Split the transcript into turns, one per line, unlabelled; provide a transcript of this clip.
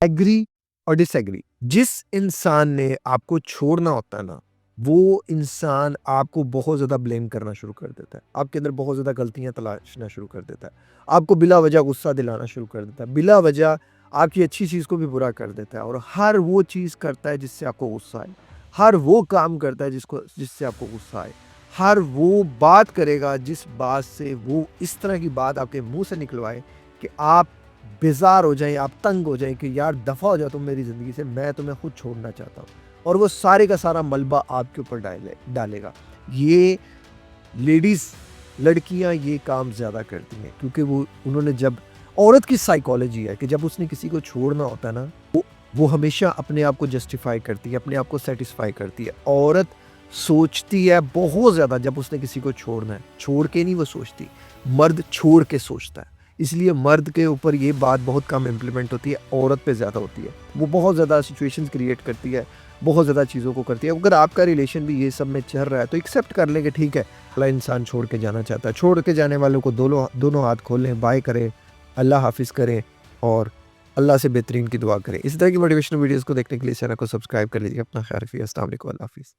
Agri اور ڈس agri. جس انسان نے آپ کو چھوڑنا ہوتا ہے نا، وہ انسان آپ کو بہت زیادہ بلیم کرنا شروع کر دیتا ہے، آپ کے اندر بہت زیادہ غلطیاں تلاشنا شروع کر دیتا ہے، آپ کو بلا وجہ غصہ دلانا شروع کر دیتا ہے، بلا وجہ آپ کی اچھی چیز کو بھی برا کر دیتا ہے، اور ہر وہ چیز کرتا ہے جس سے آپ کو غصہ آئے، ہر وہ کام کرتا ہے جس سے آپ کو غصہ آئے، ہر وہ بات کرے گا جس بات سے وہ اس طرح کی بات آپ کے منہ سے نکلوائے کہ آپ بیزار ہو جائیں، آپ تنگ ہو جائیں کہ یار دفع ہو جاؤ تم میری زندگی سے، میں تمہیں خود چھوڑنا چاہتا ہوں، اور وہ سارے کا سارا ملبہ آپ کے اوپر ڈالے گا. یہ لیڈیز، لڑکیاں یہ کام زیادہ کرتی ہیں، کیونکہ انہوں نے جب عورت کی سائیکالوجی ہے کہ جب اس نے کسی کو چھوڑنا ہوتا ہے نا، وہ ہمیشہ اپنے آپ کو جسٹیفائی کرتی ہے، اپنے آپ کو سیٹسفائی کرتی ہے. عورت سوچتی ہے بہت زیادہ جب اس نے کسی کو چھوڑنا ہے، چھوڑ کے نہیں وہ سوچتی، مرد چھوڑ کے سوچتا ہے. اس لیے مرد کے اوپر یہ بات بہت کم امپلیمنٹ ہوتی ہے، عورت پہ زیادہ ہوتی ہے. وہ بہت زیادہ سچویشنز کریٹ کرتی ہے، بہت زیادہ چیزوں کو کرتی ہے. اگر آپ کا ریلیشن بھی یہ سب میں چل رہا ہے تو ایکسیپٹ کر لیں کہ ٹھیک ہے، اللہ انسان چھوڑ کے جانا چاہتا ہے، چھوڑ کے جانے والوں کو دونوں ہاتھ کھولیں، بائے کریں، اللہ حافظ کریں، اور اللہ سے بہترین کی دعا کریں. اسی طرح کی موٹیویشنل ویڈیوز کو دیکھنے کے لیے چینل کو سبسکرائب کر لیجیے. اپنا خیال رکھیے. السلام علیکم. اللہ حافظ.